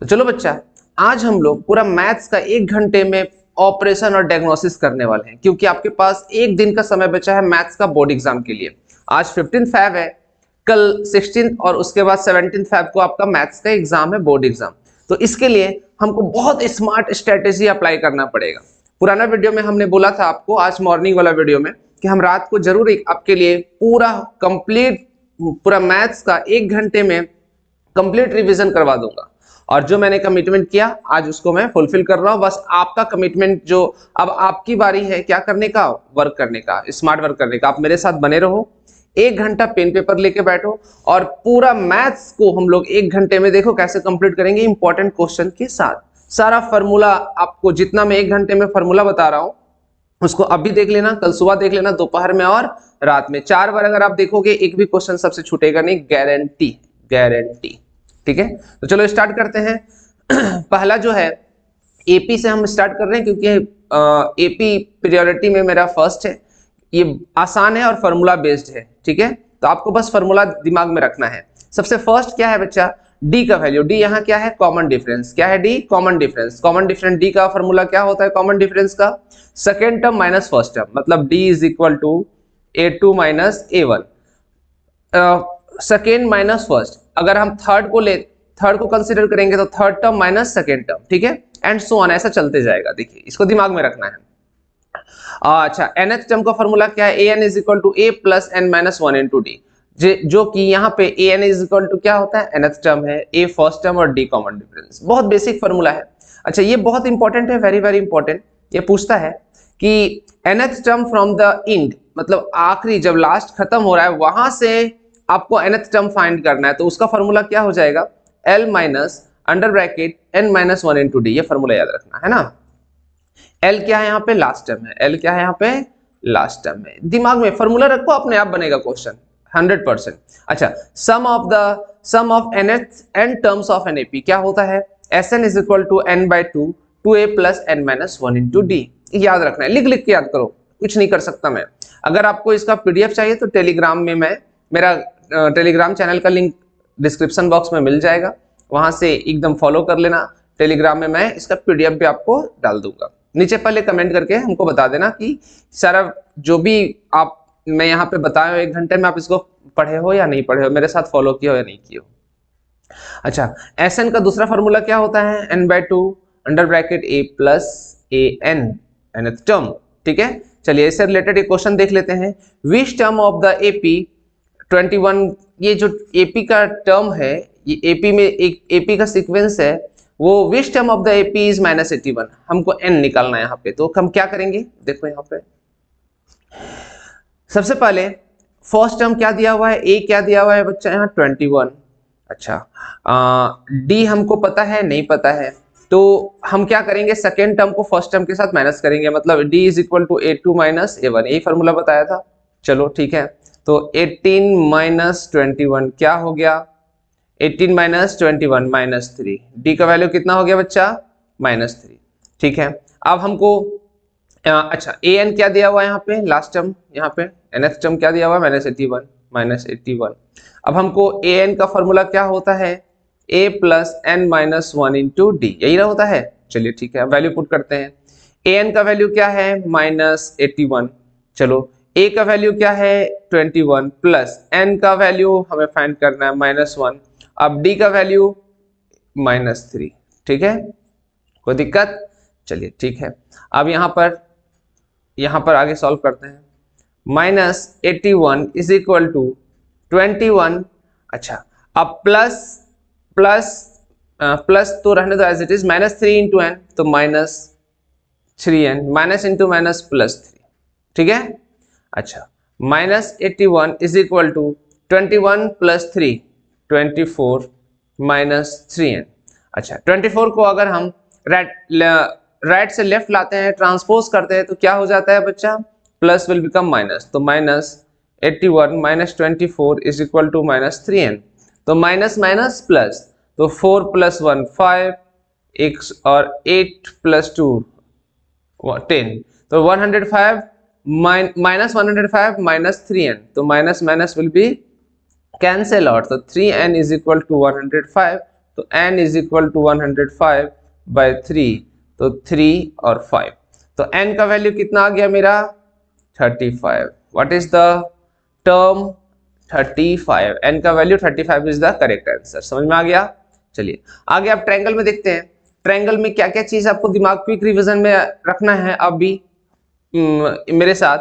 तो चलो बच्चा, आज हम लोग पूरा मैथ्स का 1 घंटे में ऑपरेशन और डायग्नोसिस करने वाले हैं, क्योंकि आपके पास 1 दिन का समय बचा है मैथ्स का बोर्ड एग्जाम के लिए। आज 15 फैब है, कल 16 और उसके बाद 17 फैब को आपका मैथ्स का एग्जाम है, बोर्ड एग्जाम। तो इसके लिए हमको बहुत स्मार्ट स्ट्रेटेजी अप्लाई करना पड़ेगा। पुराना वीडियो में हमने बोला था आपको, आज मॉर्निंग वाला वीडियो में, कि हम रात को जरूर आपके लिए पूरा कंप्लीट पूरा मैथ्स का 1 घंटे में कंप्लीट रिवीजन करवा दूंगा। और जो मैंने कमिटमेंट किया आज उसको मैं फुलफिल कर रहा हूं। बस आपका कमिटमेंट, जो अब आपकी बारी है क्या करने का, वर्क करने का, स्मार्ट वर्क करने का। आप मेरे साथ बने रहो, 1 घंटा पेन पेपर लेके बैठो और पूरा मैथ्स को हम लोग 1 घंटे में देखो कैसे कंप्लीट करेंगे, इंपॉर्टेंट क्वेश्चन के साथ। सारा फॉर्मूला आपको, जितना मैं 1 घंटे में फॉर्मूला बता रहा हूं उसको अभी देख लेना, कल सुबह देख लेना, दोपहर में और रात में 4 बार अगर आप देखोगे एक भी क्वेश्चन सबसे छूटेगा नहीं, गारंटी गारंटी। ठीक है, तो चलो स्टार्ट करते हैं। पहला जो है एपी से हम स्टार्ट कर रहे हैं, क्योंकि एपी प्रायोरिटी में मेरा फर्स्ट है। ये आसान है और फॉर्मूला बेस्ड है। ठीक है, तो आपको बस फॉर्मूला दिमाग में रखना है। सबसे फर्स्ट क्या है बच्चा, डी का वैल्यू। डी यहाँ क्या है, कॉमन डिफरेंस। क्या है D, common difference. Common difference D का फॉर्मूला क्या होता है, कॉमन डिफरेंस का second term minus first term, मतलब D is equal to a2 minus a1, second minus first. अगर हम थर्ड को कंसीडर करेंगे तो third term minus second term. ठीक है, एंड सो ऑन, ऐसा चलते जाएगा। देखिए, इसको दिमाग में रखना है। अच्छा, nth टर्म का फॉर्मूला क्या है, an is equal to a plus n minus 1 into D, जो कि यहाँ पे an इज इक्वल टू क्या होता है, nth टर्म है, a फर्स्ट टर्म और d कॉमन डिफरेंस। बहुत बेसिक फॉर्मूला है। अच्छा, ये बहुत इंपॉर्टेंट है, वेरी वेरी इंपॉर्टेंट। ये पूछता है कि nth term from the end, मतलब आखिरी जब लास्ट खत्म हो रहा है वहां से आपको nth टर्म फाइंड करना है। तो उसका फॉर्मूला क्या हो जाएगा, l minus under bracket n minus 1 into D. ये फॉर्मूला याद रखना है ना। l क्या है यहाँ पे, लास्ट टर्म है। l क्या है यहाँ पे, लास्ट टर्म है। दिमाग में फॉर्मूला रखो, अपने आप बनेगा क्वेश्चन 100%। अच्छा, sum of n terms of an AP क्या होता है, Sn is equal to n by 2a plus n minus 1 into D. याद रखना है, लिख लिख के याद करो, कुछ नहीं कर सकता मैं। अगर आपको इसका पीडीएफ चाहिए तो टेलीग्राम में मेरा टेलीग्राम चैनल का लिंक डिस्क्रिप्शन बॉक्स में मिल जाएगा, वहां से एकदम फॉलो कर लेना। टेलीग्राम में मैं इसका पीडीएफ भी आपको डाल दूंगा। नीचे पहले कमेंट करके हमको बता देना कि सारा जो भी आप मैं यहाँ पे बताया 1 घंटे में आप इसको पढ़े हो या नहीं पढ़े हो, मेरे साथ फॉलो किया हो या नहीं किया हो। अच्छा, Sn का दूसरा फॉर्मूला क्या होता है, n by 2 under bracket a plus a n, nth term. ठीक है, चलिए इससे रिलेटेड एक क्वेश्चन देख लेते हैं। Which term of the AP 21, ये जो एपी का टर्म है, ये एपी में एक एपी का सीक्वेंस है, वो which term of the AP is minus 81। हमको n निकालना है यहाँ पे, तो हम क्या करेंगे, देखो यहाँ पे सबसे पहले फर्स्ट टर्म क्या दिया हुआ है, a क्या दिया हुआ है बच्चा, यहाँ 21। अच्छा, d हमको पता है, नहीं पता है, तो हम क्या करेंगे, सेकेंड टर्म को फर्स्ट टर्म के साथ माइनस करेंगे, मतलब d is equal to a2 minus a1। यही फॉर्मूला बताया था। चलो ठीक है, तो 18 माइनस 21 क्या हो गया, 18 माइनस 21 माइनस 3। d का वैल्यू कितना हो गया बच्चा, माइनस 3। ठीक है, अब हमको अच्छा an क्या दिया हुआ है यहाँ पे, लास्ट टर्म, यहाँ पे nth टर्म क्या दिया हुआ है, माइनस 81। अब हमको an का फॉर्मूला क्या होता है, a plus n minus 1 into D, यही ना होता है। चलिए ठीक है, वैल्यू पुट करते हैं। an का वैल्यू क्या है, माइनस 81। चलो, a का वैल्यू क्या है, 21 प्लस n का वैल्यू हमें फाइंड करना है, माइनस 1। अब d का वैल्यू माइनस 3। ठीक है, कोई दिक्कत, चलिए ठीक है। अब यहाँ पर आगे सॉल्व करते हैं। Minus 81 is equal to 21। अच्छा, अब प्लस तो रहने दो as it is, minus 3 into N, तो minus 3n, minus into minus plus 3। ठीक है, अच्छा, minus 81 is equal to 21 plus 3, 24 minus 3n। अच्छा, 24 को अगर हम राइट से लेफ्ट लाते हैं, ट्रांसपोज करते हैं, तो क्या हो जाता है बच्चा, प्लस विल बिकम माइनस। तो minus 81 minus 24 is equal to minus 3n। तो माइनस माइनस प्लस, तो 4 प्लस 1 5, और 8 प्लस 2 10, तो 105 माइनस 105 माइनस 3n, तो minus minus will be cancel out, तो 3n इज इक्वल टू 105। तो n is equal to 105 by 3, तो 3 और 5, तो n का वैल्यू कितना आ गया मेरा 35। What is the term 35, n का value 35 is the correct answer. समझ में आ गया। चलिए आगे आप ट्रायंगल में देखते हैं। ट्रायंगल में क्या क्या चीज आपको दिमाग क्विक रिवीजन में रखना है अब भी मेरे साथ,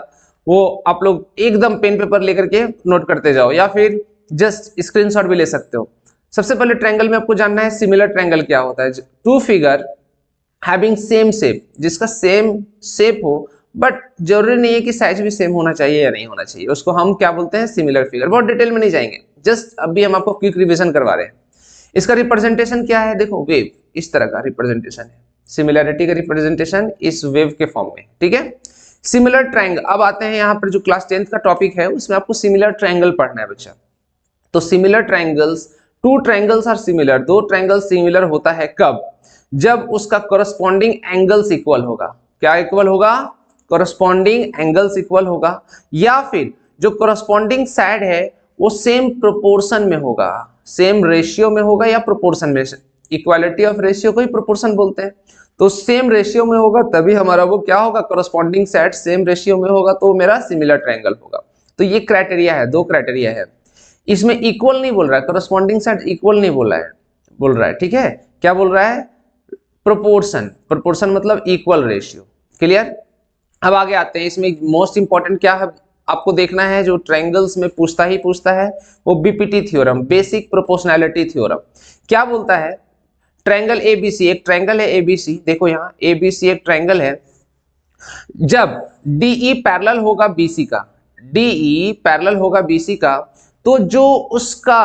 वो आप लोग एकदम पेन पेपर लेकर के नोट करते जाओ या फिर जस्ट स्क्रीनशॉट भी ले सकते हो। सबसे पहले ट्रायंगल में आपको जानना है सिमिलर ट्रायंगल क्या होता है। Two figure having same shape, जिसका सेम शेप हो बट जरूरी नहीं है कि साइज भी सेम होना चाहिए या नहीं होना चाहिए, उसको हम क्या बोलते हैं सिमिलर फिगर। बहुत डिटेल में नहीं जाएंगे, जस्ट अभी हम आपको क्विक रिवीजन करवा रहे हैं। इसका रिप्रेजेंटेशन क्या है, देखो वेव इस तरह का रिप्रेजेंटेशन है, सिमिलैरिटी का रिप्रेजेंटेशन इस वेव के फॉर्म में, ठीक है। सिमिलर ट्रायंगल, अब आते हैं यहाँ पर जो क्लास 10th का टॉपिक है उसमें आपको सिमिलर ट्रायंगल पढ़ना है बच्चा। तो similar triangles, two triangles are similar, दो ट्रायंगल सिमिलर होता है कब, जब उसका कोरस्पॉन्डिंग एंगल्स इक्वल होगा। क्या इक्वल होगा, कोरस्पॉन्डिंग एंगल्स इक्वल होगा, या फिर जो कोरस्पॉन्डिंग साइड है वो सेम प्रोपोर्शन में होगा, सेम रेशियो में होगा या प्रोपोर्शन में। इक्वालिटी ऑफ रेशियो को ही प्रोपोर्शन बोलते हैं। तो सेम रेशियो में होगा तभी हमारा वो क्या होगा, कोरस्पॉन्डिंग साइड सेम रेशियो में होगा तो मेरा सिमिलर ट्रायंगल होगा। तो ये क्राइटेरिया है, दो क्राइटेरिया है। इसमें इक्वल नहीं बोल रहा है, कोरस्पॉन्डिंग साइड इक्वल नहीं बोल रहा है, ठीक है। क्या बोल रहा है, प्रोपोर्शन, प्रोपोर्शन मतलब इक्वल रेशियो। क्लियर। अब आगे आते हैं, इसमें मोस्ट इंपॉर्टेंट क्या है आपको देखना है, जो ट्रायंगल्स में पूछता है वो BPT theorem, basic proportionality theorem. क्या बोलता है, ट्रायंगल एबीसी, एक ट्रायंगल है एबीसी, देखो यहाँ एबीसी एक ट्रायंगल है, जब डीई पैरेलल होगा बीसी का, डीई पैरेलल होगा बीसी का, तो जो उसका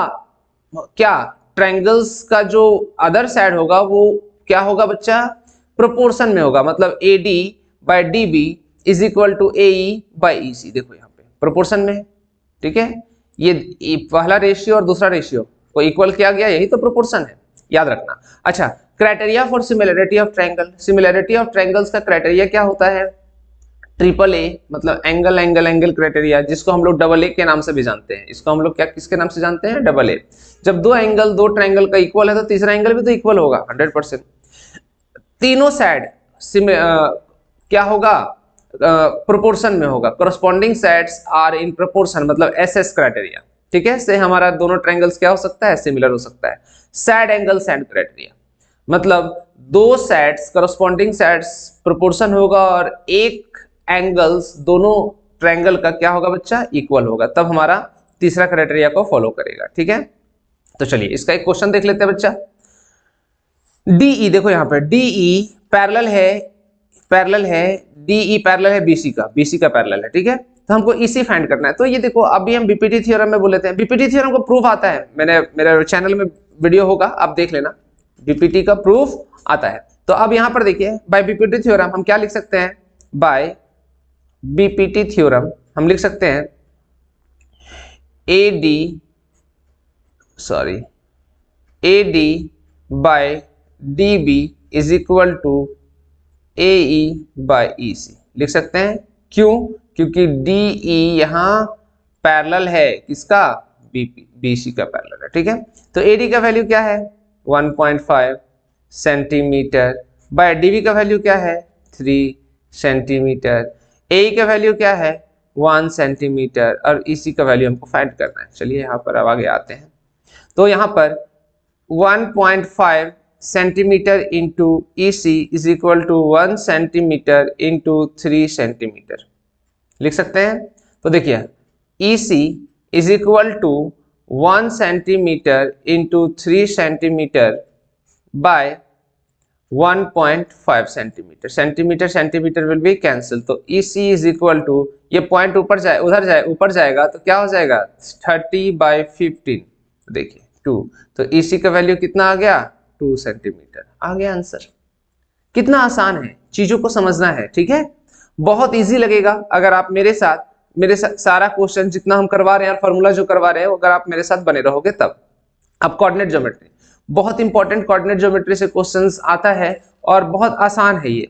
क्या ट्रायंगल्स का जो अदर साइड होगा वो क्या होगा बच्चा, प्रोपोर्शन में होगा। मतलब AD by DB is equal to AE by EC. देखो यहाँ पे प्रोपोर्शन में, ठीक है। ये पहला रेशियो और दूसरा रेशियो को इक्वल किया गया, यही तो प्रोपोर्शन है, याद रखना। अच्छा, criteria for similarity of triangle, similarity of triangles का क्राइटेरिया क्या होता है, ट्रिपल ए, मतलब एंगल एंगल एंगल क्राइटेरिया, जिसको हम लोग डबल ए के नाम से भी जानते हैं। इसको हम लोग क्या किसके नाम से जानते हैं, डबल ए। जब दो एंगल, दो ट्रायंगल का इक्वल है तो तीसरा एंगल भी तो इक्वल होगा 100%। तीनों साइड क्या होगा, प्रोपोर्शन में होगा, corresponding sides are in proportion, मतलब एसएस क्राइटेरिया, ठीक है। से हमारा दोनों ट्रायंगल्स क्या हो सकता है, सिमिलर हो सकता है। साइड एंगल साइड क्राइटेरिया, मतलब दो साइड्स कोरस्पॉन्डिंग साइड्स प्रोपोर्शन होगा और एक एंगल्स दोनों ट्रायंगल का क्या होगा बच्चा, इक्वल होगा, तब हमारा तीसरा क्राइटेरिया को फॉलो करेगा, ठीक है। तो चलिए इसका एक क्वेश्चन देख लेते हैं बच्चा। डीई, देखो यहाँ पे डीई पैरेलल है डीई पैरेलल है बीसी का पैरेलल है, ठीक है। तो हमको इसी फाइंड करना है। तो ये देखो अभी हम बीपीटी थ्योरम में बोले थे, बीपीटी थ्योरम को प्रूफ आता है, मेरे चैनल में वीडियो होगा, आप देख लेना, बीपीटी का प्रूफ आता है। तो अब यहाँ पर देखिए, बाय बीपीटी थ्योरम हम क्या लिख सकते हैं, बाय बीपीटी थ्योरम हम लिख सकते हैं AD by DB is equal to AE by EC लिख सकते हैं। क्यों, क्योंकि डीई यहाँ पैरेलल है किसका, बीसी का पैरेलल है, ठीक है। तो एडी का वैल्यू क्या है 1.5 सेंटीमीटर, बाय डीबी का वैल्यू क्या है 3 सेंटीमीटर, ए का वैल्यू क्या है 1 सेंटीमीटर, और ईसी का वैल्यू हमको फाइंड करना है। चलिए यहाँ पर अब आगे आते हैं। तो यहाँ पर 1.5 centimetre into EC is equal to 1 centimetre into 3 centimetre लिख सकते हैं। तो देखिए EC is equal to 1 centimetre into 3 centimetre by 1.5 centimetre, centimetre will be cancel. तो EC इज इक्वल टू, ये पॉइंट ऊपर जाएगा तो क्या हो जाएगा 30/15, देखिए 2, तो EC का वैल्यू कितना आ गया 2 सेंटीमीटर, आ गया आंसर। कितना आसान है, चीजों को समझना है, ठीक है। बहुत इजी लगेगा अगर आप मेरे साथ सारा क्वेश्चन जितना हम करवा रहे हैं और फॉर्मूला जो करवा रहे हैं अगर आप मेरे साथ बने रहोगे तब। अब कोऑर्डिनेट ज्योमेट्री, बहुत इंपॉर्टेंट कोऑर्डिनेट ज्योमेट्री से क्वेश्चंस आता है और बहुत आसान है ये।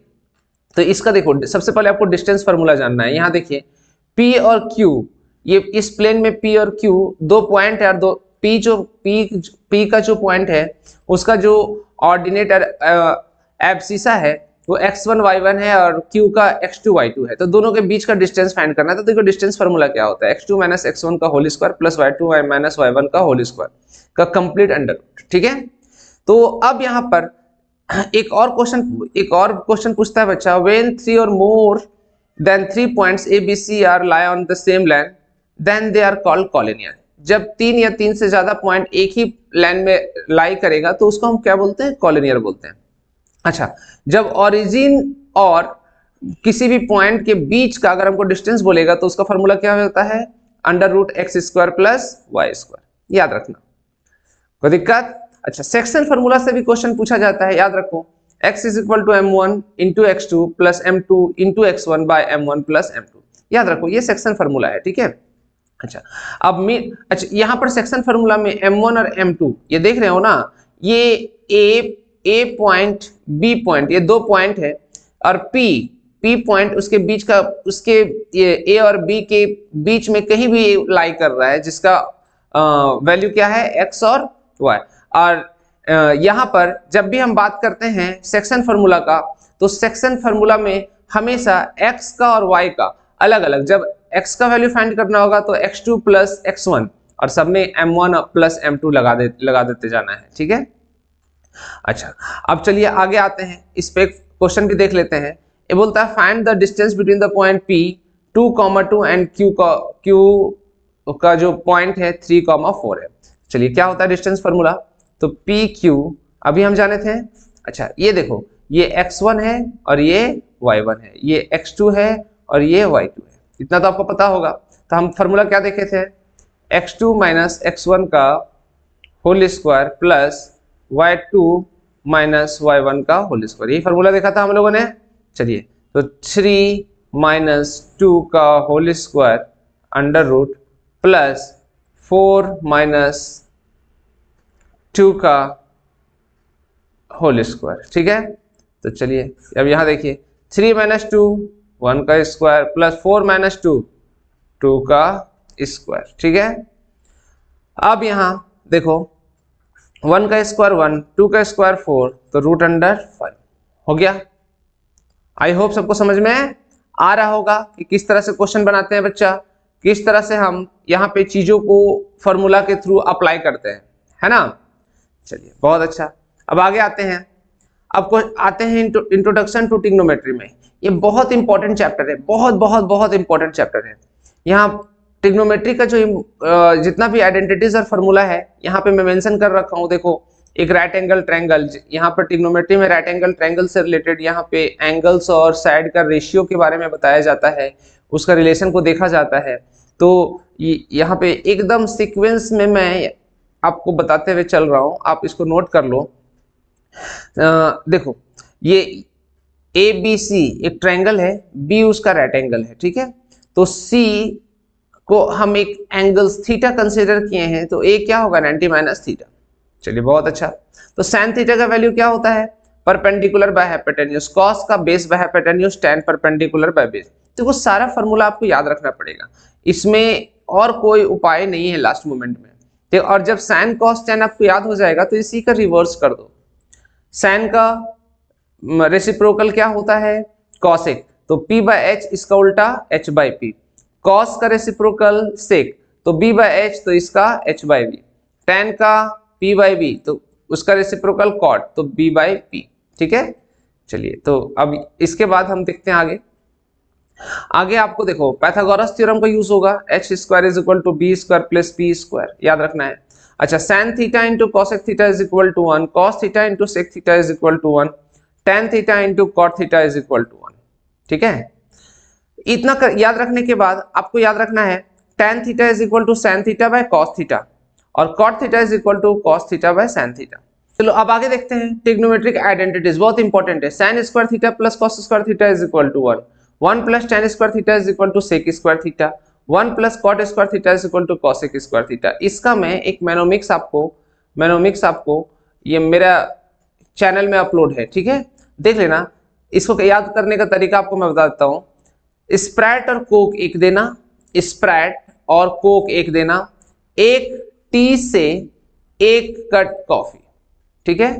तो इसका देखो, सबसे पहले आपको डिस्टेंस फार्मूला जानना है। यहाँ देखिए P और Q, ये इस प्लेन में P और Q दो पॉइंट है और दो पी का जो पॉइंट है उसका जो ऑर्डिनेटर एब्सिसा है वो x1 y1 है और q का x2 y2 है। तो दोनों के बीच का डिस्टेंस फाइंड करना है। तो देखो डिस्टेंस फार्मूला क्या होता है, x2 माइनस x1 का whole square plus y2 minus y1 का होल स्क्वायर का कंप्लीट अंडर रूट। ठीक है, तो अब यहाँ पर एक और क्वेश्चन पूछता है बच्चा, व्हेन 3 और more than 3 points A B C are lie on the same line then they are called collinear. जब 3 या 3 से ज्यादा पॉइंट एक ही लाइन में लाई करेगा तो उसको हम क्या बोलते हैं, कॉलिनियर बोलते हैं। अच्छा, जब ओरिजिन और किसी भी पॉइंट के बीच का अगर हमको डिस्टेंस बोलेगा तो उसका फॉर्मूला क्या होता है, under root x square plus y square. याद रखना, कोई दिक्कत? अच्छा, सेक्शन फॉर्मूला से भी क्वेश्चन पूछा जाता है, याद रखो, x is equal to m1 into x2 plus m2 into x1 by m1 plus m2। याद रखो ये सेक्शन फॉर्मूला है, ठीक है। अच्छा, अब यहाँ पर सेक्शन फॉर्मूला में m1 और m2 ये देख रहे हो ना, ये ए पॉइंट बी पॉइंट ये दो पॉइंट है और पी पॉइंट उसके बीच का, उसके ये ए और बी के बीच में कहीं भी लाई कर रहा है जिसका वैल्यू क्या है, x और y। और यहाँ पर जब भी हम बात करते हैं सेक्शन फार्मूला का, तो सेक्शन फार्मूला में हमेशा x का और y का अलग अलग, जब x का वैल्यू फाइंड करना होगा तो x2 प्लस x1 और सब में m1 प्लस m2 लगा देते जाना है, ठीक है। अच्छा, अब चलिए आगे आते हैं, इस पे क्वेश्चन भी देख लेते हैं। ये बोलता है find the distance between the point P 2,2 and Q का जो पॉइंट है 3,4 है। चलिए क्या होता है डिस्टेंस फार्मूला, तो PQ अभी हम जाने थे। अच्छा, ये देखो, ये x1 है और ये y1 है, ये x2 है और ये y2 है, इतना तो आपको पता होगा। तो हम फार्मूला क्या देखे थे, x2 माइनस x1 का whole square plus y2 minus y1 का होल स्क्वायर, यही फार्मूला देखा था हम लोगों ने। चलिए, तो 3 माइनस 2 का whole square under root plus 4 minus 2 का होल स्क्वायर, ठीक है। तो चलिए अब यहाँ देखिए, 3 माइनस 2 1 का स्क्वायर प्लस 4 माइनस 2 2 का स्क्वायर, ठीक है। अब यहाँ देखो, 1 का स्क्वायर 1, 2 का स्क्वायर 4, तो रूट अंडर 5 हो गया। आई होप सबको समझ में आ रहा होगा कि किस तरह से क्वेश्चन बनाते हैं बच्चा, किस तरह से हम यहाँ पे चीजों को फॉर्मूला के थ्रू अप्लाई करते हैं, है ना। चलिए बहुत अच्छा, अब आगे आते हैं। अब आते हैं इंट्रोडक्शन टू ट्रिग्नोमेट्री में। ये बहुत इंपॉर्टेंट चैप्टर है, बहुत बहुत बहुत इंपॉर्टेंट चैप्टर है। यहाँ ट्रिग्नोमेट्री का जो जितना भी आइडेंटिटीज और फार्मूला है यहाँ पे मैं मेंशन कर रखा हूँ। देखो, एक राइट एंगल ट्रायंगल, यहाँ पर ट्रिग्नोमेट्री में राइट एंगल ट्रायंगल से रिलेटेड यहाँ पे एंगल्स और साइड का रेशियो के बारे में बताया जाता है, उसका रिलेशन को देखा जाता है। तो यहाँ पे एकदम सीक्वेंस में मैं आपको बताते हुए चल रहा हूँ, आप इसको नोट कर लो। देखो, ये ABC एक ट्रायंगल है, B उसका राइट एंगल है, ठीक है। तो C को हम एक एंगल थीटा कंसीडर किए हैं, तो A क्या होगा, 90 माइनस थीटा। चलिए बहुत अच्छा। तो साइन थीटा का वैल्यू क्या होता है, परपेंडिकुलर बाय हाइपोटेन्यूज, कॉस का base by hypotenuse, tan perpendicular by base. तो वो सारा फार्मूला आपको याद रखना पड़ेगा, इसमें और कोई उपाय नहीं है लास्ट मोमेंट में। ठीक, और जब साइन कॉस tan आपको याद हो जाएगा तो इसी का रिवर्स कर दो। साइन का रेसिप्रोकल क्या होता है, कॉसेक, तो p बाय एच, इसका उल्टा h बाय पी। कॉस का रेसिप्रोकल सेक, तो b बाय एच, तो इसका h बाय बी। tan का p बाय बी, तो उसका रेसिप्रोकल कॉट, तो b बाय पी, ठीक है। चलिए, तो अब इसके बाद हम देखते हैं आगे आपको देखो पाइथागोरस थ्योरम का यूज होगा, h square is equal to B square plus P square, याद रखना है। अच्छा, sine theta into cosec theta is equal to 1, cos theta into sec theta is equal to 1, tan theta into cot theta is equal to 1, ठीक है। इतना याद रखने के बाद आपको याद रखना है tan theta is equal to sine theta by cos theta और cot theta is equal to cos theta by sine theta. चलो अब आगे देखते हैं ट्रिग्नोमेट्रिक आइडेंटिटीज, बहुत इंपॉर्टेंट है। Sine square theta plus cos square theta is equal to 1, 1 plus tan square theta is equal to sec square theta, 1 plus cot square theta is equal to cosec square theta. इसका मैं एक मैनोमिक्स आपको ये मेरा channel में upload है, ठीक है, देख लेना। इसको याद करने का तरीका आपको मैं बता देता हूँ। स्प्राइट और कोक एक देना, स्प्राइट और कोक एक देना, एक टी से एक कट कॉफी, ठीक है।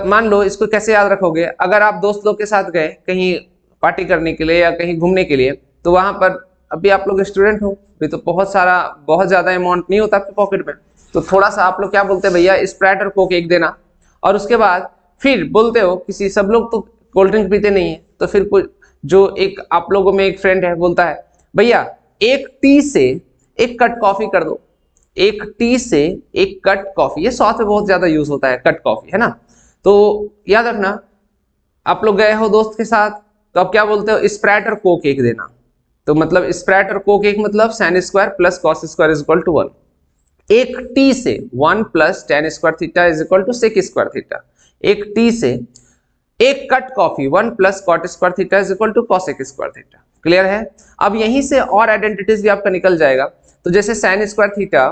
मान लो, इसको कैसे याद रखोगे, अगर आप दोस्त लोग के साथ गए कहीं पार्टी करने के लिए या कहीं घूमने के लिए, तो वहां पर अभी आप लोग स्टूडेंट हो, अभी तो बहुत ज्यादा अमाउंट नहीं होता आपके पॉकेट में, तो थोड़ा सा आप लोग क्या बोलते हैं, भैया स्प्राइट और कोक एक देना, और उसके बाद फिर बोलते हो किसी, सब लोग तो कोल्ड ड्रिंक पीते नहीं है, तो फिर कुछ जो एक आप लोगों में एक फ्रेंड है बोलता है, भैया एक टी से एक कट कॉफी कर दो, एक टी से एक कट कॉफी, ये साउथ में बहुत ज्यादा यूज होता है कट कॉफी, है ना। तो याद रखना, आप लोग गए हो दोस्त के साथ, तो आप क्या बोलते हो, स्प्राइट और कोक एक देना, तो मतलब स्प्राइट और कोक एक मतलब sine square plus cos square is equal to 1। एक टी से 1 plus tan square theta is equal to sec square theta. एक टी से एक कट कॉफी 1 plus cot square theta is equal to cosec square theta. Clear है। अब यहीं से और आइडेंटिटीज भी आपका निकल जाएगा, तो जैसे sine square theta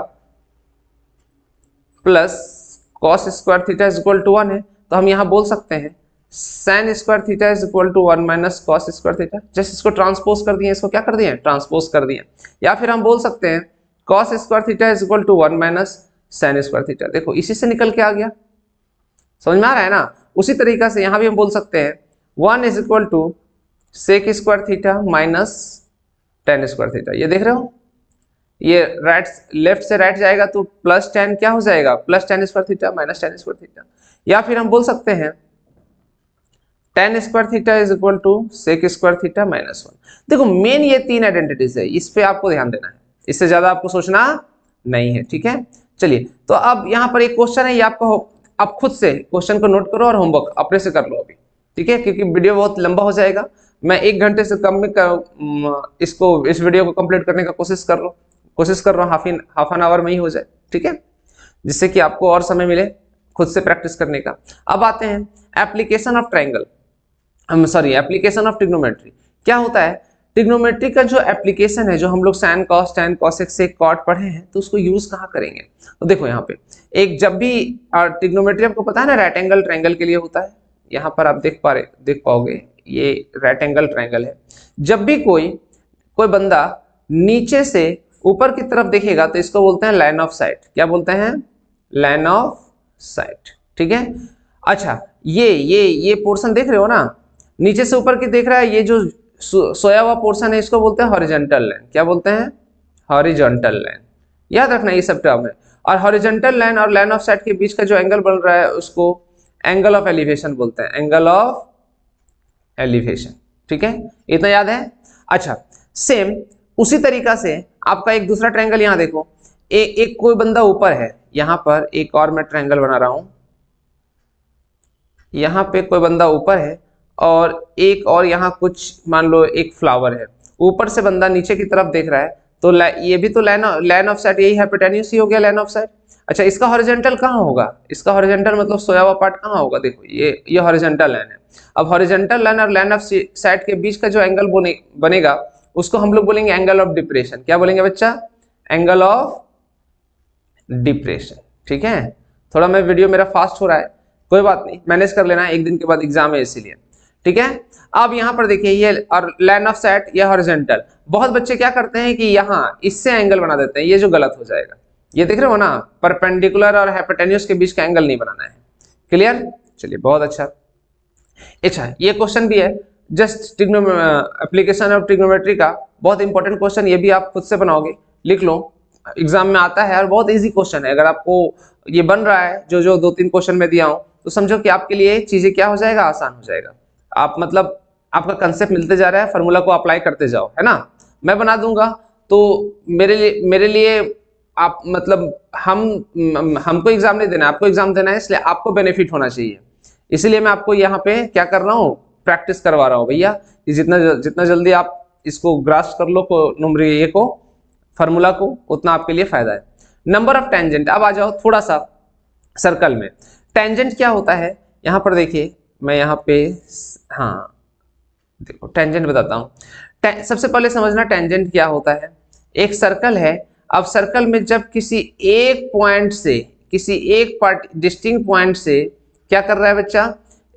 plus cos square theta is equal to 1 है, तो हम यहां बोल सकते हैं sine square theta is equal to 1 minus cos square theta. जैसे इसको ट्रांसपोज कर दिए, इसको क्या कर दिए, ट्रांसपोज कर दिए। या फिर हम बोल सकते हैं cos square theta is equal to 1 minus sine square theta. देखो इसी से निकल के आ गया, समझ में आ रहा है ना। उसी तरीका से यहां भी हम बोल सकते हैं 1 is equal to sec square theta minus tan square theta. ये देख रहे हो, ये राइट लेफ्ट से राइट जाएगा तो प्लस टेन क्या हो जाएगा, plus tan square theta minus tan square theta. या फिर हम बोल सकते हैं tan square theta is equal to sec square theta minus 1। देखो मेन ये तीन आइडेंटिटीज है, इस पे आपको ध्यान देना है, इससे ज्यादा आपको सोचना नहीं है, ठीक है। चलिए, तो अब यहाँ पर एक क्वेश्चन है, ये आपको आप खुद से क्वेश्चन को नोट करो और होमवर्क अपने से कर लो अभी, ठीक है, क्योंकि वीडियो बहुत लंबा हो जाएगा। मैं 1 घंटे से कम में इस वीडियो को कंप्लीट करने का कोशिश कर रहा हूँ, हाफ एन आवर में ही हो जाए, ठीक है, जिससे कि आपको और समय मिले खुद से प्रैक्टिस करने का। अब आते हैं application of triangle, application of trigonometry. क्या होता है, ट्रिग्नोमेट्री का जो एप्लीकेशन है, जो हम लोग sine cos tan cosec sec cot पढ़े हैं, तो उसको यूज कहाँ करेंगे। तो देखो यहाँ पे एक, जब भी ट्रिग्नोमेट्री आपको पता है ना, राइट एंगल ट्रायंगल के लिए होता है। यहाँ पर आप देख पाओगे ये राइट एंगल ट्रायंगल है। जब भी कोई बंदा नीचे से ऊपर की तरफ देखेगा तो इसको बोलते हैं लाइन ऑफ साइट। क्या बोलते हैं, लाइन ऑफ साइट, ठीक है। अच्छा, ये पोर्शन देख रहे हो ना, नीचे से ऊपर की देख रहा है, ये जो सोया हुआ पोर्शन है, इसको बोलते हैं हॉरिजॉन्टल लाइन। क्या बोलते हैं, हॉरिजॉन्टल लाइन। याद रखना ये सब टर्म है। और हॉरिजॉन्टल लाइन और लाइन ऑफ साइट के बीच का जो एंगल बन रहा है उसको एंगल ऑफ एलिवेशन बोलते हैं, एंगल ऑफ एलिवेशन, ठीक है, इतना याद है। अच्छा, सेम उसी तरीका से आपका एक दूसरा ट्रायंगल यहाँ देखो, एक कोई बंदा ऊपर है, यहाँ पर एक और मैं ट्रायंगल बना रहा हूं, यहाँ पे कोई बंदा ऊपर है और एक और यहाँ कुछ मान लो एक फ्लावर है, ऊपर से बंदा नीचे की तरफ देख रहा है, तो ये भी तो लाइन ऑफ साइट, यही हाइपोटेन्यूस ही हो गया लाइन ऑफ साइट। अच्छा, इसका हॉरिजॉन्टल कहाँ होगा, इसका हॉरिजॉन्टल मतलब सोया हुआ पार्ट कहाँ होगा, देखो ये हॉरिजॉन्टल लाइन है। अब हॉरिजॉन्टल लाइन और लाइन ऑफ साइट के बीच का जो एंगल बनेगा उसको हम लोग बोलेंगे एंगल ऑफ डिप्रेशन। क्या बोलेंगे बच्चा, एंगल ऑफ डिप्रेशन, ठीक है। थोड़ा मैं वीडियो मेरा फास्ट हो रहा है, कोई बात नहीं, मैनेज कर लेना, एक दिन के बाद एग्जाम है इसीलिए, ठीक है। अब यहाँ पर देखिए ये और लाइन ऑफ साइट, ये हॉरिजॉन्टल। बहुत बच्चे क्या करते हैं कि यहाँ इससे एंगल बना देते हैं, ये जो गलत हो जाएगा। ये देख रहे हो ना, परपेंडिकुलर और हाइपोटेन्यूस के बीच का एंगल नहीं बनाना है। क्लियर, चलिए बहुत अच्छा। अच्छा, ये क्वेश्चन भी है जस्ट एप्लीकेशन ऑफ ट्रिग्नोमेट्री का, बहुत इंपॉर्टेंट क्वेश्चन, ये भी आप खुद से बनाओगे, लिख लो, एग्जाम में आता है और बहुत इजी क्वेश्चन है। अगर आपको ये बन रहा है जो 2-3 क्वेश्चन में दिया हूं, तो समझो कि आपके लिए चीजें क्या हो जाएगा, आसान हो जाएगा। आप मतलब आपका कंसेप्ट मिलते जा रहा है, फॉर्मूला को अप्लाई करते जाओ, है ना। मैं बना दूंगा तो मेरे लिए आप मतलब हमको एग्जाम नहीं देना, आपको एग्जाम देना है, इसलिए आपको बेनिफिट होना चाहिए। इसीलिए मैं आपको यहाँ पे क्या कर रहा हूँ, प्रैक्टिस करवा रहा हूँ भैया, कि जितना जल्दी आप इसको ग्रास्प कर लो न्यूमरी को, फार्मूला को, उतना आपके लिए फायदा है। नंबर ऑफ टेंजेंट, अब आ जाओ थोड़ा सा सर्कल में। टेंजेंट क्या होता है, यहाँ पर देखिए, मैं यहाँ पे हाँ देखो टेंजेंट बताता हूँ। सबसे पहले समझना टेंजेंट क्या होता है। एक सर्कल है, अब सर्कल में जब किसी एक पॉइंट से, किसी एक डिस्टिंक्ट पॉइंट से क्या कर रहा है बच्चा,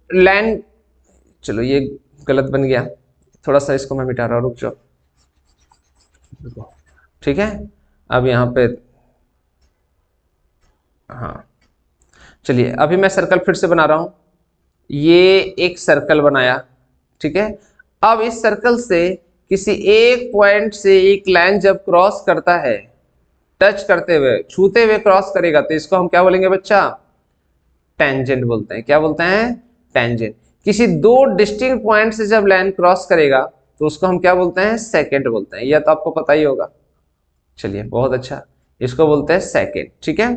लाइन, चलो ये गलत बन गया, थोड़ा सा इसको मैं मिटा रहा हूँ, रुक जाओ, ठीक है। अब यहाँ पे हाँ चलिए, अभी मैं सर्कल फिर से बना रहा हूं। ये एक सर्कल बनाया, ठीक है। अब इस सर्कल से किसी एक पॉइंट से एक लाइन जब क्रॉस करता है, टच करते हुए, छूते हुए क्रॉस करेगा, तो इसको हम क्या बोलेंगे बच्चा? टेंजेंट बोलते हैं। क्या बोलते हैं? टेंजेंट। किसी दो डिस्टिंक्ट पॉइंट से जब लाइन क्रॉस करेगा तो उसको हम क्या बोलते हैं? सेकेंड बोलते हैं। यह तो आपको पता ही होगा। चलिए बहुत अच्छा, इसको बोलते हैं सेकेंड, ठीक है।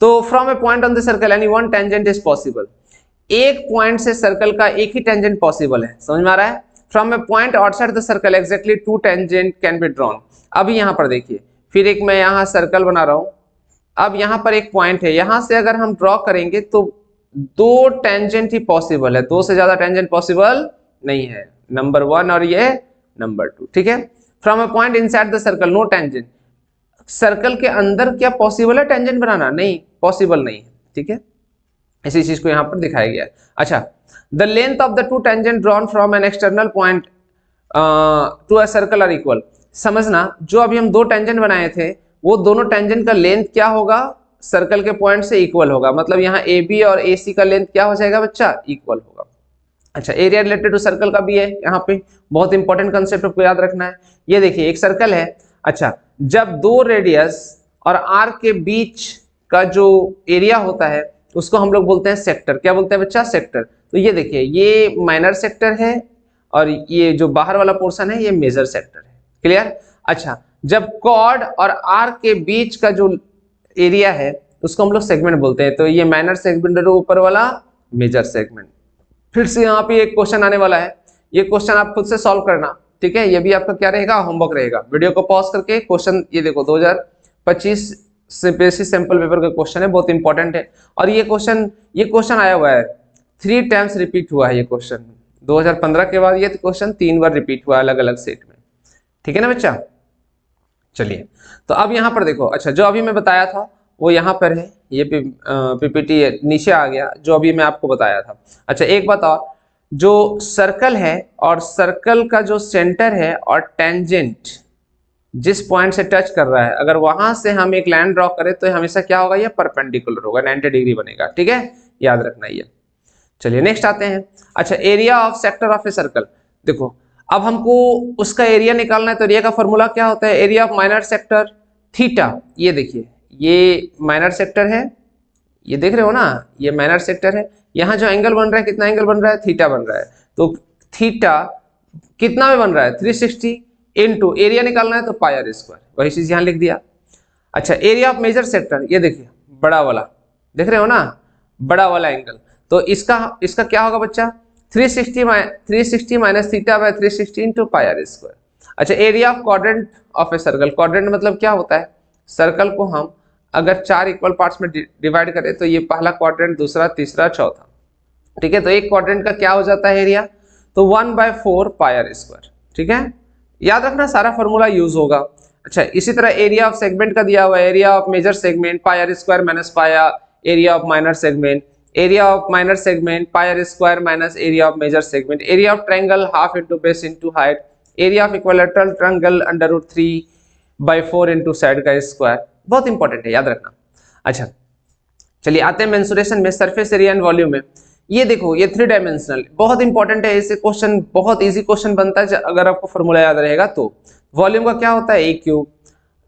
तो from a point on the circle any one tangent is possible. एक पॉइंट से सर्कल का एक ही टेंजेंट पॉसिबल है, समझ में आ रहा है? From a point outside the circle exactly two tangent can be drawn. अभी यहां पर देखिए, फिर एक मैं यहां सर्कल बना रहा हूं। अब यहां पर एक पॉइंट है, यहां से अगर हम ड्रॉ करेंगे तो दो टेंजेंट ही पॉसिबल है, दो से ज्यादा टेंजेंट पॉसिबल नहीं है। नंबर 1 और ये नंबर 2, ठीक है। From a point inside the circle no tangent. Circle के अंदर क्या पॉसिबल है टेंजेंट बनाना? नहीं, पॉसिबल नहीं है, ठीक है। इसी चीज को यहां पर दिखाया गया है। अच्छा, the length of the two tangent drawn from an external point to a circle are equal. समझना, जो अभी हम दो टेंजेंट बनाए थे, वो दोनों टेंजेंट का लेंथ क्या होगा? सर्कल के पॉइंट से इक्वल होगा। मतलब यहाँ ए बी और ए सी का लेंथ क्या हो जाएगा बच्चा? इक्वल होगा। अच्छा, एरिया रिलेटेड टू सर्कल का भी है यहाँ पे, बहुत इंपॉर्टेंट कंसेप्ट आपको याद रखना है। ये देखिए एक सर्कल है। अच्छा, जब दो रेडियस और आर्क के बीच का जो एरिया होता है उसको हम लोग बोलते हैं सेक्टर। क्या बोलते हैं बच्चा? सेक्टर। तो ये देखिए, ये माइनर सेक्टर है और ये जो बाहर वाला पोर्शन है ये मेजर सेक्टर है। क्लियर? अच्छा, जब कॉर्ड और आर्क के बीच का जो एरिया है उसको हम लोग सेगमेंट बोलते हैं। तो ये माइनर सेगमेंट है, ऊपर वाला मेजर सेगमेंट। फिर से यहाँ पे एक क्वेश्चन आने वाला है, ये क्वेश्चन आप खुद से सॉल्व करना, ठीक है। ये भी आपका क्या रहेगा? होमवर्क रहेगा। वीडियो को पॉज करके क्वेश्चन ये देखो, 2025 से बेसिस सैंपल पेपर का क्वेश्चन है, बहुत इंपॉर्टेंट है। और ये क्वेश्चन आया हुआ है 3 टाइम्स रिपीट हुआ है ये क्वेश्चन। 2015 के बाद ये क्वेश्चन 3 बार रिपीट हुआ अलग अलग सेट में, ठीक है ना बच्चा। चलिए, तो अब यहाँ पर देखो। अच्छा, जो अभी मैं बताया था वो यहाँ पर है, ये पीपीटी नीचे आ गया जो अभी मैं आपको बताया था। अच्छा, एक बात और, जो सर्कल है और सर्कल का जो सेंटर है और टेंजेंट जिस पॉइंट से टच कर रहा है, अगर वहां से हम एक लाइन ड्रॉ करें तो हमेशा क्या होगा? ये परपेंडिकुलर होगा, 90 डिग्री बनेगा, ठीक है। याद रखना ये। चलिए नेक्स्ट आते हैं। अच्छा, area of sector of a circle. देखो, अब हमको उसका एरिया निकालना है, तो एरिया का फॉर्मूला क्या होता है? Area of minor sector theta. ये देखिए, ये माइनर सेक्टर है, ये देख रहे हो ना, ये माइनर सेक्टर है। यहाँ जो एंगल बन रहा है, कितना एंगल बन रहा है? थीटा बन रहा है। तो थीटा कितना में बन रहा है? 360 इंटू एरिया निकालना है तो पाई आर स्क्वायर, वही चीज यहाँ लिख दिया। अच्छा, एरिया ऑफ मेजर सेक्टर, ये देखिए बड़ा वाला, देख रहे हो ना, बड़ा वाला एंगल। तो इसका क्या होगा बच्चा? 360 minus theta by 360 into pi are square. अच्छा, area of quadrant of a circle. Quadrant मतलब क्या होता है? सर्कल को हम अगर 4 इक्वल पार्ट्स में डिवाइड करें तो ये पहला क्वाड्रेंट, दूसरा, तीसरा, चौथा, ठीक है। तो एक क्वाड्रेंट का क्या हो जाता है एरिया? तो 1/4 पाई आर स्क्वायर, ठीक है। याद रखना, सारा फॉर्मूला यूज होगा। अच्छा, इसी तरह एरिया ऑफ सेगमेंट का दिया हुआ है, area of major segment pi are square minus pi area of minor segment, area of minor segment pi are square minus area of major segment, area of triangle half into base into height, area of equilateral triangle √3/4 into side का square. बहुत important है, याद रखना। अच्छा, चलिए आते हैं mensuration में, सरफेस एरिया एंड वॉल्यूम में। ये देखो, ये 3 डायमेंशनल बहुत इंपॉर्टेंट है। इससे क्वेश्चन बहुत इजी क्वेश्चन बनता है अगर आपको फॉर्मूला याद रहेगा तो। वॉल्यूम का क्या होता है? A cube,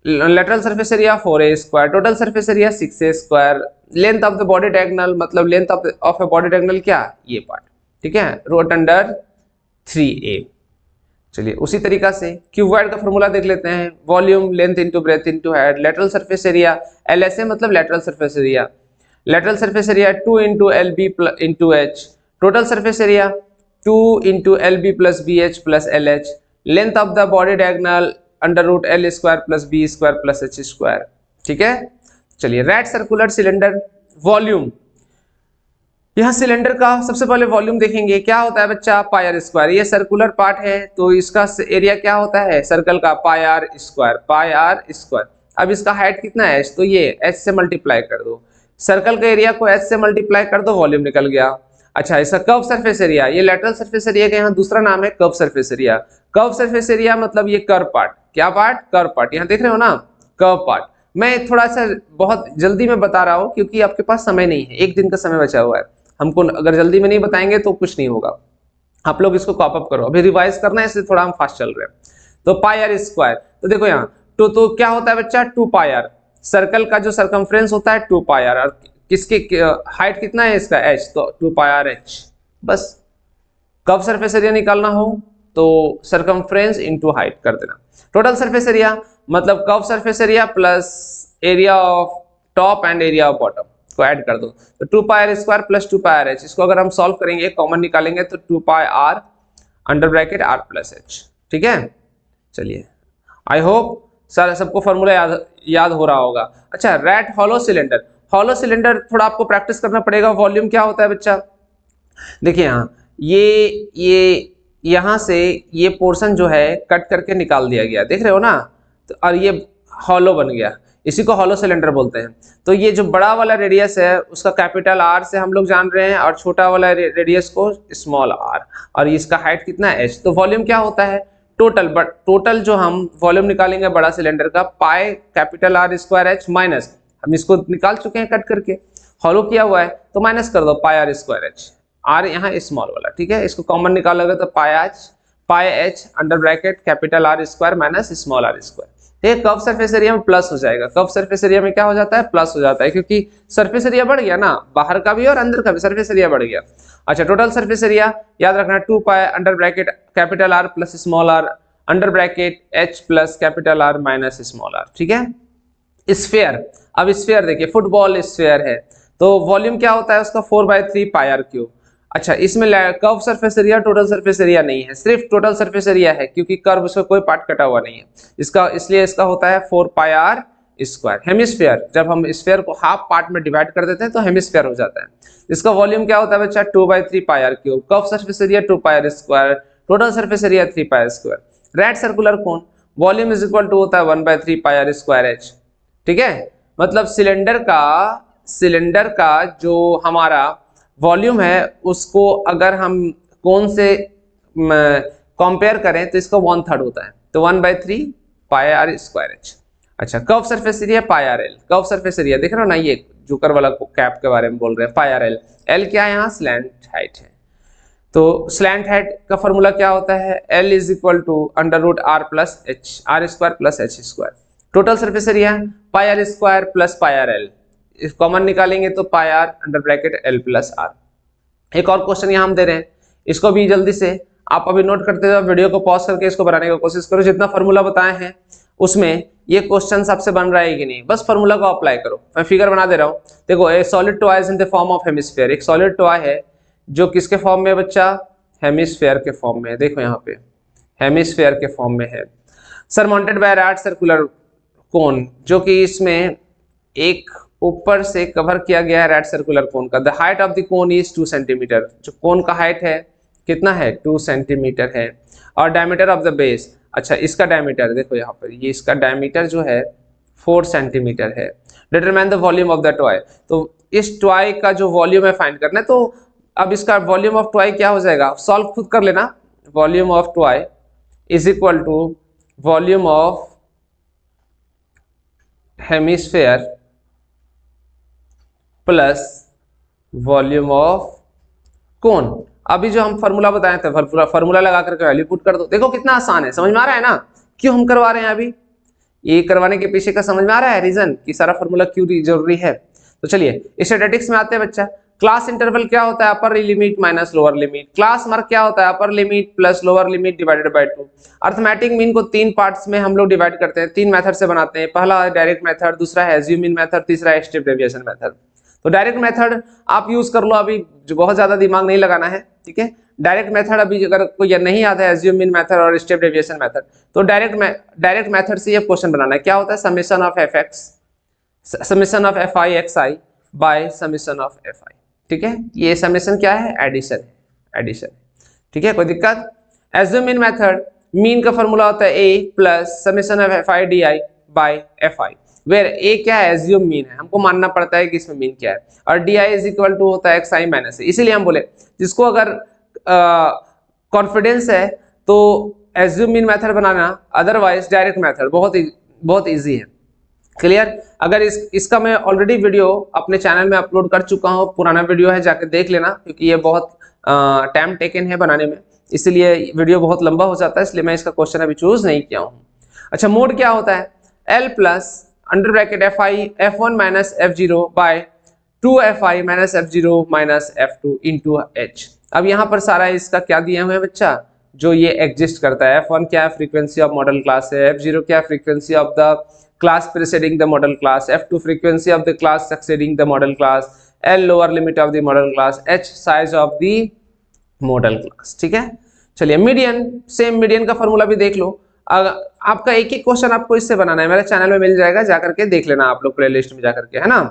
lateral surface area 4a square, total surface area 6a square, length of the body diagonal, मतलब length of a body diagonal क्या? ये पार्ट, ठीक है, रूट अंडर 3a। चलिए उसी तरीका से क्यूबॉइड का फॉर्मूला देख लेते हैं। Volume length into breadth into height, lateral surface area LSA मतलब lateral surface area, lateral surface area 2 into LB into H, total surface area 2 into LB plus BH plus LH, length of the body diagonal √L square plus B square plus H square, ठीक है। चलिए, red circular cylinder volume, यहाँ cylinder का सबसे पहले volume देखेंगे। क्या होता है बच्चा? पाई आर स्क्वायर। ये सर्कुलर पार्ट है तो इसका एरिया क्या होता है सर्कल का? Pi are square, pi are square. अब इसका हाइट कितना है? तो ये h से मल्टीप्लाई कर दो, सर्कल का एरिया को h से मल्टीप्लाई कर दो, वॉल्यूम निकल गया। अच्छा, इसका कर्व सरफेस एरिया, ये लेटरल सरफेस एरिया का यहाँ दूसरा नाम है curve surface area. Curve surface area मतलब ये कर्व पार्ट, क्या पार्ट? Curve part. यहाँ देख रहे हो ना, कर्व पार्ट। मैं थोड़ा सा बहुत जल्दी में बता रहा हूँ क्योंकि आपके पास समय नहीं है, एक दिन का समय बचा हुआ है। हमको अगर जल्दी में नहीं बताएंगे तो कुछ नहीं होगा। आप लोग इसको कॉप अप करो, अभी रिवाइज करना है इसलिए थोड़ा हम फास्ट चल रहे हैं। तो पाई आर स्क्वायर, तो देखो यहाँ तो क्या होता है बच्चा, 2 पाई आर। सर्कल का जो सरकमफ्रेंस होता है 2 पाई आर, और किसकी हाइट कितना है इसका, h, तो 2 पाई आर h। बस कर्व सरफेस एरिया निकालना हो तो सरकमफ्रेंस इनटू हाइट कर देना। टोटल सरफेस एरिया मतलब curve surface area plus area of top and area of bottom को ऐड कर दो, तो 2 pi are square plus 2 pi R h। इसको अगर हम सॉल्व करेंगे, कॉमन निकालेंगे तो 2 pi R under bracket r plus h। ठीक है, चलिए आई होप सर सबको फॉर्मूला याद हो रहा होगा। अच्छा, right hollow cylinder, hollow cylinder थोड़ा आपको प्रैक्टिस करना पड़ेगा। वॉल्यूम क्या होता है बच्चा, देखिए यहाँ ये यहाँ से ये पोर्शन जो है कट करके निकाल दिया गया, देख रहे हो ना, तो और ये हॉलो बन गया, इसी को हॉलो सिलेंडर बोलते हैं। तो ये जो बड़ा वाला रेडियस है उसका कैपिटल R से हम लोग जान रहे हैं, और छोटा वाला रेडियस को स्मॉल r, और इसका हाइट कितना है h। तो वॉल्यूम क्या होता है टोटल, बट टोटल जो हम वॉल्यूम निकालेंगे बड़ा सिलेंडर का, pi capital R square h minus, हम इसको निकाल चुके हैं कट करके, हॉलो किया हुआ है तो माइनस कर दो पाई R स्क्वायर h, r यहाँ स्मॉल वाला। ठीक है, इसको कॉमन निकालोगे तो पाई h under bracket capital R square minus small r square. ठीक, कर्व सरफेस एरिया में प्लस हो जाएगा, कर्व सरफेस एरिया में क्या हो जाता है, प्लस हो जाता है, क्योंकि सरफेस एरिया बढ़ गया ना, बाहर का भी और अंदर का भी सरफेस एरिया बढ़ गया। अच्छा, टोटल सरफेस एरिया याद रखना 2 pi under bracket capital R plus small r under bracket h plus capital R minus small r। ठीक है, स्फीयर, अब स्फीयर देखिए, फुटबॉल स्फीयर है, तो वॉल्यूम क्या होता है उसका 4/3 पाई आर क्यूब। अच्छा, इसमें curve surface area total surface area नहीं है, सिर्फ टोटल सरफेस एरिया है, क्योंकि कर्व उसका कोई पार्ट कटा हुआ नहीं है इसका, इसलिए इसका होता है 4 पाई आर स्क्वायर। हेमिस्फीयर, जब हम स्फीयर को हाफ पार्ट में डिवाइड कर देते हैं तो हेमिस्फीयर हो जाता है। इसका वॉल्यूम क्या होता है बच्चा, 2/3 pi R cube, curve surface area 2 pi are square, total surface area 3 pi are square. Right circular cone, volume is equal to होता है 1/3 पाई आर स्क्वायर h। ठीक है, मतलब सिलेंडर का जो हमारा वॉल्यूम है उसको अगर हम कौन से कंपेयर करें तो इसका 1/3 होता है, तो 1/3 पाई आर स्क्वायर h। अच्छा, curve surface area pi R L, curve surface area देख रहे हो ना, ये जोकर वाला कैप के बारे में बोल रहे हैं, पाई आर एल। एल क्या है यहाँ, स्लैंट हाइट है, तो स्लैंट हाइट का फॉर्मूला क्या होता है, L is equal to under root R plus h, R square plus h square. Total surface area pi are square plus pi R L, इस कॉमन निकालेंगे तो pi R under bracket L plus R। एक और question यहाँ हम दे रहे हैं, इसको भी जल्दी से आप अभी नोट करते हुए वीडियो को पॉज करके इसको बनाने की कोशिश करो। जितना फॉर्मूला बताए हैं उसमें ये क्वेश्चन सबसे बन रहा है कि नहीं, बस फॉर्मूला को अप्लाई करो। मैं फिगर बना दे रहा हूँ, देखो ए solid toy is in the form of hemisphere, एक सॉलिड टॉय है जो किसके फॉर्म में बच्चा, हेमिस्फीयर के फॉर्म में है। देखो यहाँ पे हेमिस्फीयर के फॉर्म में है, सरमाउंटेड बाय रेड सर्कुलर कोन, जो कि इसमें एक ऊपर से कवर किया गया है रेड सर्कुलर कोन का। The height of the cone is 2 centimetre, जो कोन का हाइट है कितना है, 2 सेंटीमीटर है। और डायमीटर ऑफ द बेस, अच्छा इसका डायमीटर देखो यहाँ पर, ये इसका डायमीटर जो है 4 सेंटीमीटर है। Determine the volume of the toy, तो इस टॉय का जो वॉल्यूम है फाइंड करना है। तो अब इसका वॉल्यूम ऑफ टॉय क्या हो जाएगा, सॉल्व खुद कर लेना। Volume of toy is equal to volume of hemisphere plus volume of cone. अभी जो हम फॉर्मूला बताए थे, फॉर्मूला लगा करके वैल्यू पुट कर दो। देखो कितना आसान है, समझ में आ रहा है ना, क्यों हम करवा रहे हैं अभी, ये करवाने के पीछे का समझ में आ रहा है रीजन कि सारा फॉर्मूला क्यों जरूरी है। तो चलिए स्टैटिस्टिक्स में आते हैं बच्चा। क्लास इंटरवल क्या होता है, upper limit minus lower limit. Class mark क्या होता है, upper limit plus lower limit divided by 2। Arithmetic mean को 3 पार्ट्स में हम लोग डिवाइड करते हैं, 3 मेथड से बनाते हैं। पहला है डायरेक्ट मेथड, दूसरा है एज्यूम मीन मेथड, तीसरा है स्टेप डेविएशन मेथड। तो डायरेक्ट मेथड आप यूज कर लो, अभी जो बहुत ज्यादा दिमाग नहीं लगाना है, ठीक है। डायरेक्ट मेथड अभी अगर कोई नहीं आता है, एज्यूम मीन मेथड और स्टेप डेविएशन मेथड, तो डायरेक्ट मेथड से ये क्वेश्चन बनाना है। क्या होता है, summation of F x, summation of F I x I by summation of F आई, ठीक है। ये समेशन क्या है, एडिशन है, एडिशन, ठीक है, कोई दिक्कत। एज्यूम मीन मेथड, मीन का फॉर्मूला होता है A plus summation of F I D I by F I, where A क्या है, एज्यूम मीन है, हमको मानना पड़ता है कि इसमें मीन क्या है, और d i is equal to होता है एक्स आई माइनस ए। इसीलिए हम बोले जिसको अगर कॉन्फिडेंस है तो एज्यूम मीन मेथड बनाना, अदरवाइज डायरेक्ट मेथड बहुत इजी है। क्लियर। अगर इसका मैं ऑलरेडी वीडियो अपने चैनल में अपलोड कर चुका हूँ, पुराना वीडियो है, जाकर देख लेना, क्योंकि ये बहुत टाइम टेकन है बनाने में, इसलिए वीडियो बहुत लंबा हो जाता है, इसलिए मैं इसका क्वेश्चन अभी चूज नहीं किया हूँ। अच्छा, मोड क्या होता है? L plus under bracket fi f1 minus f0 by 2fi minus f0 minus f2 into h। अब यहाँ पर सारा इसका क्या दिए हुए हैं बच्चा, जो ये एग्जिस्ट करता है। f1 क्या है? फ्रीक्वेंसी ऑफ मॉडल क्लास है। f0 क्या है? Frequency of the class preceding the model class। f2 frequency of the class succeeding the model class। l lower limit of the model class। h size of the model class। ठीक है, चलिए median, same median का formula भी देख लो। आपका एक एक question आपको इससे बनाना है, मेरे चैनल में मिल जाएगा, जाकर के देख लेना आप लोग प्लेलिस्ट में जाकर के, है ना।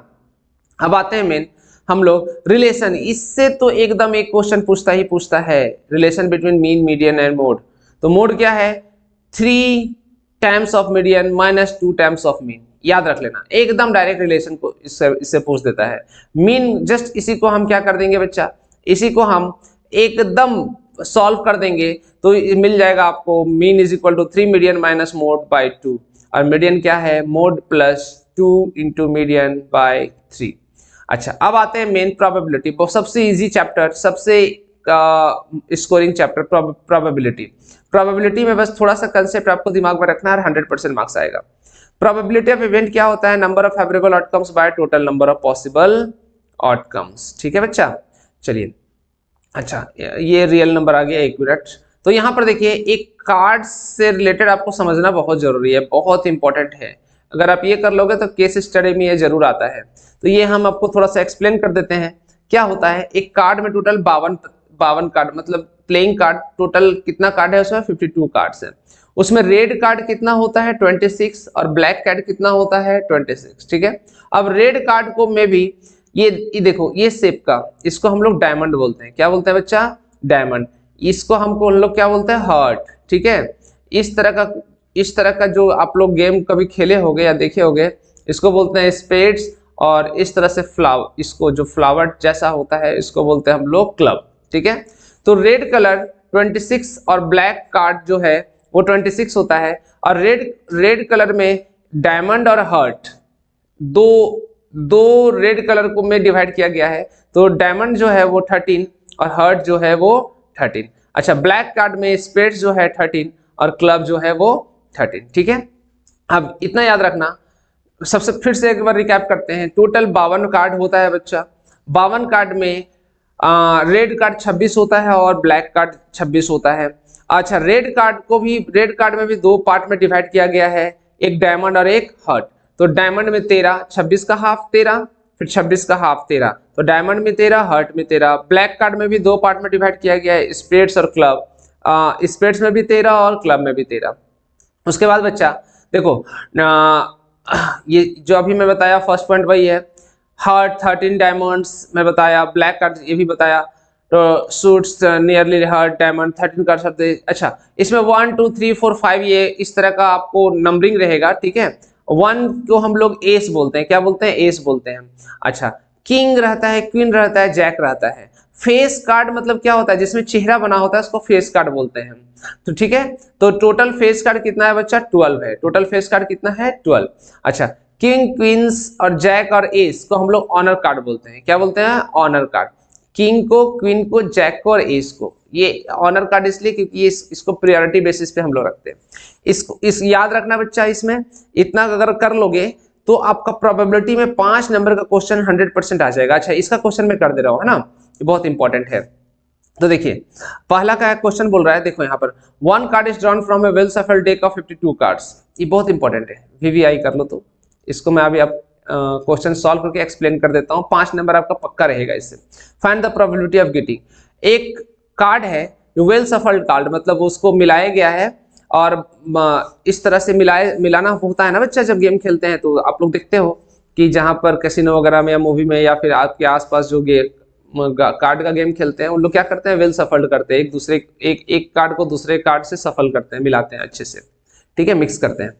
अब आते हैं मेन हम लोग रिलेशन। इससे तो एकदम एक क्वेश्चन पूछता है, relation between mean, median and mode. तो मोड क्या है? 3 times of median minus 2 times of mean. याद रख लेना, एकदम डायरेक्ट रिलेशन को इससे पूछ देता है। मीन जस्ट इसी को हम क्या कर देंगे बच्चा, इसी को हम एकदम सॉल्व कर देंगे तो मिल जाएगा आपको mean is equal to 3 median minus mode by 2। और मीडियन क्या है? Mode plus 2 into median by 3। अच्छा, अब आते हैं मेन प्रोबेबिलिटी, सबसे इजी चैप्टर, सबसे स्कोरिंग चैप्टर प्रोबेबिलिटी। प्रोबेबिलिटी में बस थोड़ा सा कंसेप्ट आपको दिमाग में रखना है, 100% मार्क्स आएगा। प्रोबेबिलिटी ऑफ इवेंट क्या होता है? Number of favourable outcomes by total number of possible outcomes. ठीक है बच्चा, चलिए। अच्छा, ये रियल नंबर आ गया, 1 मिनट। तो यहाँ पर देखिए, एक कार्ड से रिलेटेड आपको समझना बहुत जरूरी है, बहुत इंपॉर्टेंट है। अगर आप ये कर लोगे तो केस स्टडी में ये जरूर आता है। तो ये हम आपको थोड़ा सा एक्सप्लेन कर देते हैं। क्या होता है, एक कार्ड में टोटल 52 कार्ड, मतलब प्लेइंग कार्ड, टोटल कितना कार्ड है उसमें? 52 कार्ड्स है। उसमें रेड कार्ड कितना होता है? 26। और ब्लैक कार्ड कितना होता है? 26। ठीक है। अब रेड कार्ड को में भी ये देखो, ये शेप का, इसको हम लोग डायमंड बोलते हैं। क्या बोलते हैं बच्चा? डायमंड। इसको हम लोग क्या बोलते हैं? हार्ट। ठीक है। इस तरह का जो आप लोग गेम कभी खेले होगे या देखे होगे, इसको बोलते हैं स्पेड्स। और इस तरह से फ्लावर, इसको जो फ्लावर जैसा होता है, इसको बोलते हैं हम लोग क्लब। ठीक है। तो रेड कलर 26 और ब्लैक कार्ड जो है वो 26 होता है। और रेड कलर में डायमंड और हार्ट दो रेड कलर को में डिवाइड किया गया है। तो डायमंड जो है वो 13 और हार्ट जो है वो 13। अच्छा, ब्लैक कार्ड में स्पेड्स जो है 13 और क्लब जो है वो 13। ठीक है। अब इतना याद रखना। सबसे फिर से एक बार रिकैप करते हैं। टोटल 52 कार्ड होता है बच्चा। 52 कार्ड में रेड कार्ड 26 होता है और ब्लैक कार्ड 26 होता है। अच्छा, रेड कार्ड में भी 2 पार्ट में डिवाइड किया गया है, एक डायमंड और एक हार्ट। तो डायमंड में 13, 26 का हाफ 13, फिर 26 का हाफ 13। तो डायमंड में 13, हार्ट में 13। ब्लैक कार्ड में भी 2 पार्ट में डिवाइड किया गया है, स्पेड्स और क्लब। स्पेड्स में भी 13 और क्लब में भी 13। उसके बाद बच्चा देखो, ये जो अभी मैं बताया फर्स्ट पॉइंट वही है। हार्ट 13 डायमंड्स में बताया, ब्लैक कार्ड ये भी बताया। तो suits nearly heart diamond 13 card शब्द। अच्छा, इसमें 1 2 3 4 5 ये इस तरह का आपको नंबरिंग रहेगा। ठीक है। 1 को हम लोग एस बोलते हैं। क्या बोलते हैं? एस बोलते हैं। अच्छा, किंग रहता है, क्वीन रहता है, जैक रहता है। फेस कार्ड मतलब क्या होता है? जिसमें चेहरा बना होता है उसको फेस कार्ड बोलते हैं। तो ठीक है। तो टोटल फेस कार्ड कितना है बच्चा? 12 है। टोटल फेस कार्ड कितना है? 12। अच्छा, किंग, क्वींस और जैक और एस को हम लोग ऑनर कार्ड बोलते हैं। क्या बोलते हैं? Honour card. किंग को, क्वीन को, जैक को और एस को ये ऑनर कार्ड इसलिए क्योंकि इसको प्रायोरिटी बेसिस पे हम लोग रखते हैं। इस याद रखना बच्चा, इसमें इतना अगर कर लोगे तो आपका प्रोबेबिलिटी में 5 नंबर का क्वेश्चन 100% आ जाएगा। अच्छा, इसका क्वेश्चन मैं कर दे रहा हूँ, है ना, ये बहुत इंपॉर्टेंट है। तो देखिए, पहला का क्वेश्चन बोल रहा है, देखो यहाँ पर 1 card is drawn from A well shuffled deck of 52 cards. ये बहुत इंपॉर्टेंट है, वीवीआई कर लो। तो इसको मैं अभी आप क्वेश्चन सॉल्व करके एक्सप्लेन कर देता हूँ। 5 नंबर आपका पक्का रहेगा इससे। Find the probability of getting. एक कार्ड है जो वेल सफल्ड कार्ड, मतलब उसको मिलाया गया है और इस तरह से मिलाना होता है ना बच्चा, जब गेम खेलते हैं तो आप लोग देखते हो कि जहां पर कैसीनो वगैरह में या मूवी में या फिर आपके आसपास जो कार्ड का गेम खेलते हैं, उन लोग क्या करते हैं? वेल सफल्ड करते हैं। एक कार्ड को दूसरे कार्ड से सफल करते हैं, मिलाते हैं अच्छे से। ठीक है, मिक्स करते हैं।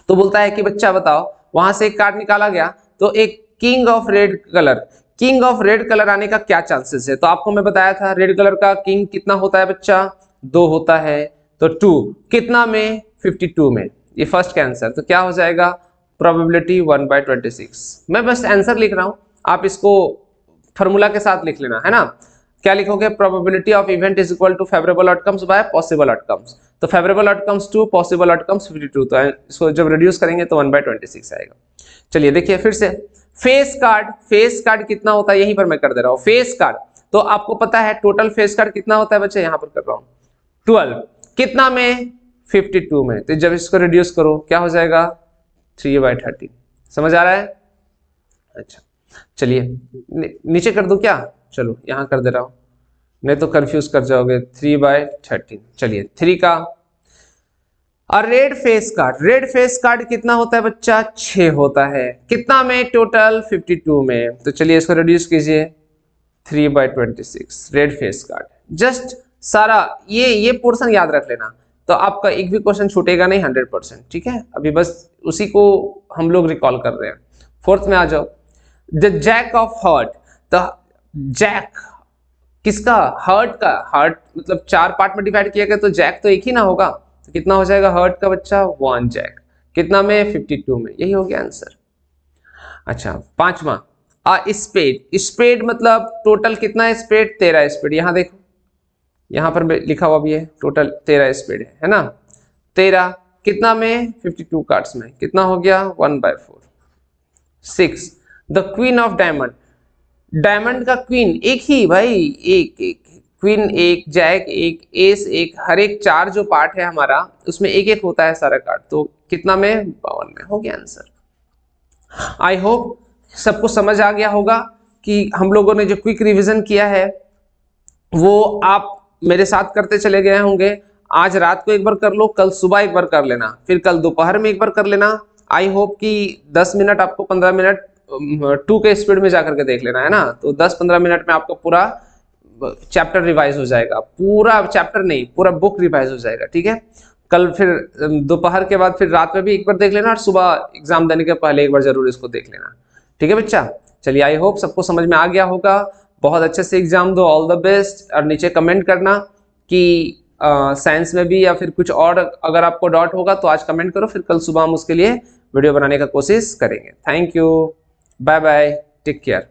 तो बोलता है कि बच्चा बताओ, वहां से एक कार्ड निकाला गया तो एक किंग ऑफ रेड कलर आने का क्या चांसेस है? तो आपको मैं बताया था रेड कलर का किंग कितना होता है बच्चा? 2 होता है। तो 2 कितना में? 52 में। ये फर्स्ट का आंसर। तो क्या हो जाएगा? प्रोबेबिलिटी 1/26। मैं बस आंसर लिख रहा हूं, आप इसको फॉर्मूला के साथ लिख लेना, है ना। क्या लिखोगे, probability of event is equal to favourable outcomes by possible outcomes. तो फेवरेबल आउटकम्स 2, पॉसिबल आउटकम्स 52, तो इसको जब रिड्यूस करेंगे तो 1/26 आएगा। चलिए देखिए फिर से, फेस कार्ड कितना होता है, यहीं पर मैं कर दे रहा हूं। फेस कार्ड तो आपको पता है टोटल फेस कार्ड कितना होता है बच्चे, यहां पर कर रहा हूं 12, कितना में 52 में। तो जब इसको रिड्यूस करो क्या हो जाएगा 3/13। समझ आ रहा है? अच्छा चलिए नीचे कर दूं क्या, चलो यहां कर दे रहा हूं, नहीं तो कंफ्यूज कर जाओगे। 3/13, चलिए 3 का। और रेड फेस कार्ड कितना होता है बच्चा, 6 होता है, कितना में, टोटल 52 में। तो चलिए इसको रिड्यूस कीजिए 3/26 रेड फेस कार्ड। जस्ट सारा ये पोर्शन याद रख लेना, तो आपका एक भी क्वेश्चन छूटेगा नहीं 100%, ठीक है। अभी बस उसी को हम लोग रिकॉल कर रहे हैं। फोर्थ में आ जाओ, द जैक ऑफ हर्ट। तो जैक किसका, हर्ट का। हर्ट मतलब 4 पार्ट में डिवाइड किया गया, तो जैक तो एक ही ना होगा, तो कितना हो जाएगा हर्ट का बच्चा 1 जैक, कितना में 52 में। यही हो गया आंसर। अच्छा 5वां, स्पेड मतलब टोटल कितना है स्पेड, 13 स्पेड। यहां देखो, यहां पर लिखा हुआ भी है, टोटल 13 स्पेड है ना। 13 कितना में 52 कार्ड्स में, कितना हो गया 1/4। 6, the queen of diamond. Diamond का क्वीन एक ही भाई, एक क्वीन एक, जैक एक, एस एक, हर एक 4 जो पार्ट है हमारा उसमें एक एक होता है सारा कार्ड। तो कितना में 52 में, हो गया आंसर। आई होप सबको समझ आ गया होगा कि हम लोगों ने जो क्विक रिवीजन किया है वो आप मेरे साथ करते चले गए होंगे। आज रात को एक बार कर लो, कल सुबह एक बार कर लेना, फिर कल दोपहर में एक बार कर लेना। आई होप कि 10 मिनट आपको 15 मिनट 2 के स्पीड में जाकर के देख लेना, है ना। तो 10-15 मिनट में आपका पूरा चैप्टर रिवाइज हो जाएगा, पूरा चैप्टर नहीं पूरा बुक रिवाइज हो जाएगा, ठीक है। कल फिर दोपहर के बाद फिर रात में भी एक बार देख लेना, और सुबह एग्जाम देने के पहले एक बार जरूर इसको देख लेना, ठीक है बच्चा। चलिए आई होप सबको समझ में आ गया होगा। बहुत अच्छे से एग्जाम दो, ऑल द बेस्ट। और नीचे कमेंट करना कि साइंस में भी या फिर कुछ और अगर आपको डाउट होगा तो आज कमेंट करो, फिर कल सुबह हम उसके लिए वीडियो बनाने का कोशिश करेंगे। Thank you, bye bye, take care.